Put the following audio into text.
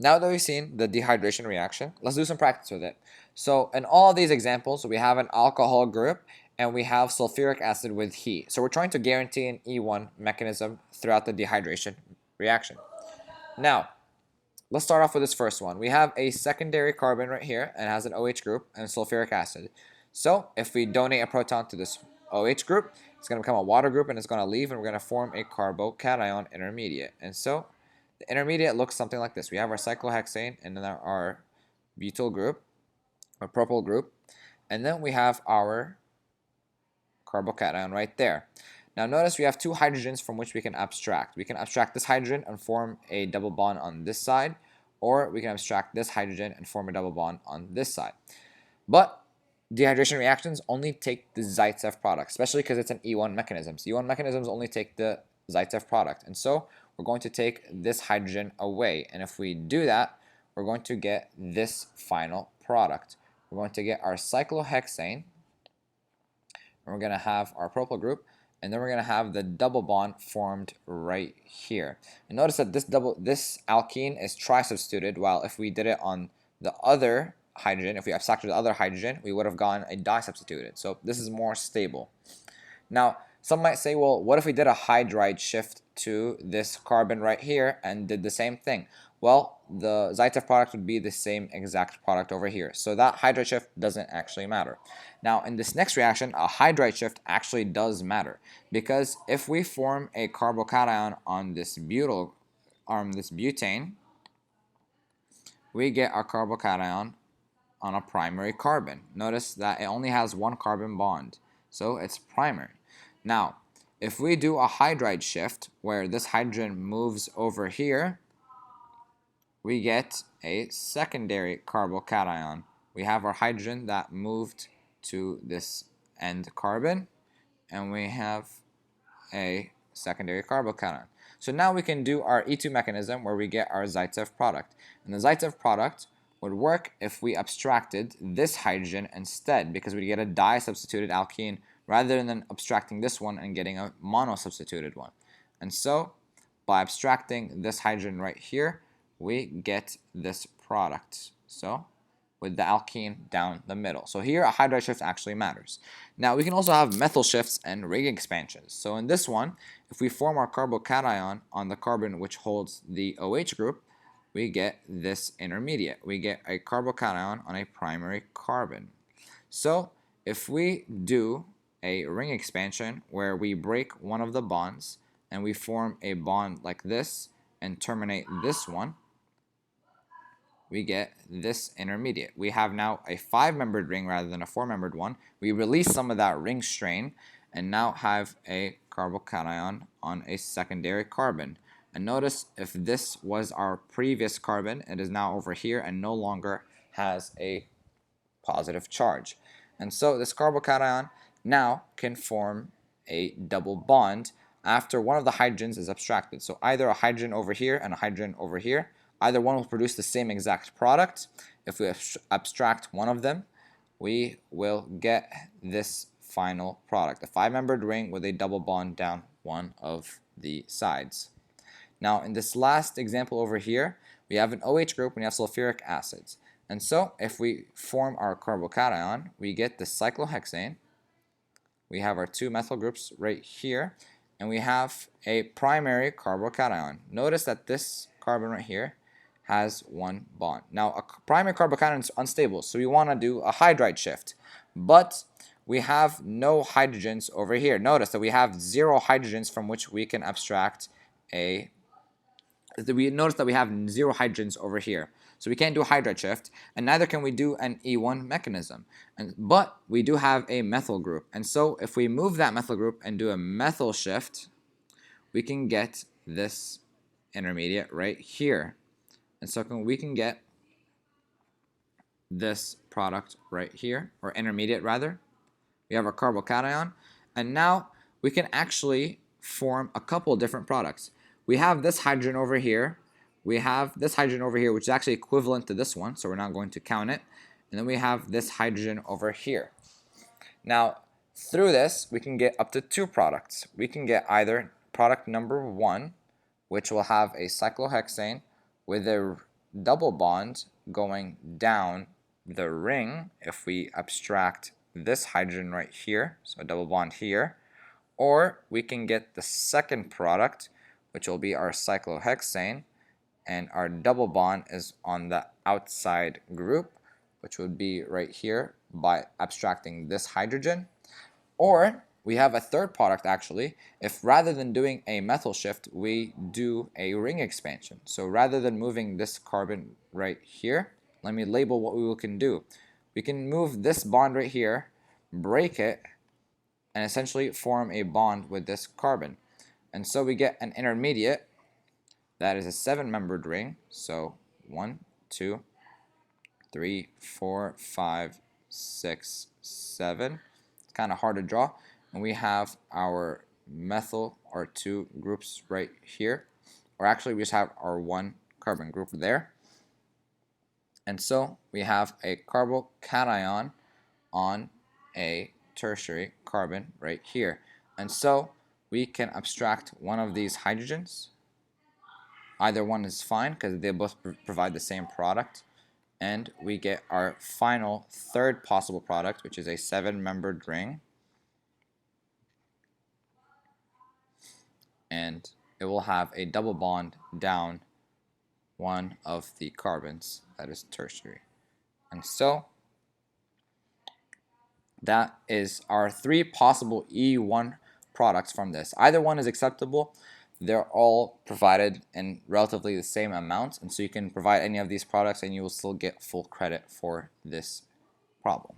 Now that we've seen the dehydration reaction, let's do some practice with it. So in all of these examples, we have an alcohol group and we have sulfuric acid with heat. So we're trying to guarantee an E1 mechanism throughout the dehydration reaction. Now, let's start off with this first one. We have a secondary carbon right here and it has an OH group and sulfuric acid. So if we donate a proton to this OH group, it's going to become a water group and it's going to leave and we're going to form a carbocation intermediate. And so the intermediate looks something like this. We have our cyclohexane and then our butyl group, our propyl group, and then we have our carbocation right there. Now notice we have two hydrogens from which we can abstract. We can abstract this hydrogen and form a double bond on this side, or we can abstract this hydrogen and form a double bond on this side. But dehydration reactions only take the Zaitsev product, especially because it's an E1 mechanism. So E1 mechanisms only take the Zaitsev product. And so we're going to take this hydrogen away. And if we do that, we're going to get this final product. We're going to get our cyclohexane, and we're going to have our propyl group, and then we're going to have the double bond formed right here. And notice that this alkene is tri-substituted, while if we did it on the other hydrogen, if we abstracted the other hydrogen, we would have gotten a di-substituted. So this is more stable. Now, some might say, well, what if we did a hydride shift to this carbon right here and did the same thing? Well, the Zaitsev product would be the same exact product over here. So that hydride shift doesn't actually matter. Now, in this next reaction, a hydride shift actually does matter, because if we form a carbocation on this butane, we get our carbocation on a primary carbon. Notice that it only has one carbon bond, so it's primary. Now, if we do a hydride shift where this hydrogen moves over here, we get a secondary carbocation. We have our hydrogen that moved to this end carbon, and we have a secondary carbocation. So now we can do our E2 mechanism where we get our Zaitsev product. And the Zaitsev product would work if we abstracted this hydrogen instead, because we get a di-substituted alkene rather than abstracting this one and getting a mono-substituted one. And so by abstracting this hydrogen right here, we get this product. So with the alkene down the middle. So here a hydride shift actually matters. Now we can also have methyl shifts and ring expansions. So in this one, if we form our carbocation on the carbon which holds the OH group, we get this intermediate. We get a carbocation on a primary carbon. So if we do a ring expansion where we break one of the bonds and we form a bond like this and terminate this one, we get this intermediate. We have now a 5-membered ring rather than a 4-membered one. We release some of that ring strain and now have a carbocation on a secondary carbon. And notice if this was our previous carbon, it is now over here and no longer has a positive charge. And so this carbocation now can form a double bond after one of the hydrogens is abstracted. So either a hydrogen over here and a hydrogen over here, either one will produce the same exact product. If we abstract one of them, we will get this final product, a 5-membered ring with a double bond down one of the sides. Now in this last example over here, we have an OH group and we have sulfuric acids. And so if we form our carbocation, we get the cyclohexane. We have our two methyl groups right here, and we have a primary carbocation. Notice that this carbon right here has one bond. Now a primary carbocation is unstable, so we want to do a hydride shift, but we have no hydrogens over here. Notice that we have 0 hydrogens from which we can abstract a notice that we have 0 hydrogens over here. So we can't do a hydride shift, and neither can we do an E1 mechanism. But we do have a methyl group. And so if we move that methyl group and do a methyl shift, we can get this intermediate right here. And so we can get this product right here, or intermediate rather. We have our carbocation, and now we can actually form a couple different products. We have this hydrogen over here. We have this hydrogen over here, which is actually equivalent to this one, so we're not going to count it. And then we have this hydrogen over here. Now, through this, we can get up to 2 products. We can get either product number 1, which will have a cyclohexane with a double bond going down the ring if we abstract this hydrogen right here, so a double bond here, or we can get the second product, which will be our cyclohexane, and our double bond is on the outside group, which would be right here by abstracting this hydrogen. Or we have a third product actually, if rather than doing a methyl shift, we do a ring expansion. So rather than moving this carbon right here, let me label what we can do. We can move this bond right here, break it, and essentially form a bond with this carbon. And so we get an intermediate that is a 7-membered ring. So 1, 2, 3, 4, 5, 6, 7. It's kind of hard to draw. And we have our methyl, our 2 groups right here. Or actually we just have our 1 carbon group there. And so we have a carbocation on a tertiary carbon right here. And so we can abstract one of these hydrogens. Either one is fine because they both provide the same product. And we get our final third possible product, which is a 7-membered ring. And it will have a double bond down one of the carbons that is tertiary. And so that is our 3 possible E1 products from this. Either one is acceptable. They're all provided in relatively the same amounts, and so you can provide any of these products and you will still get full credit for this problem.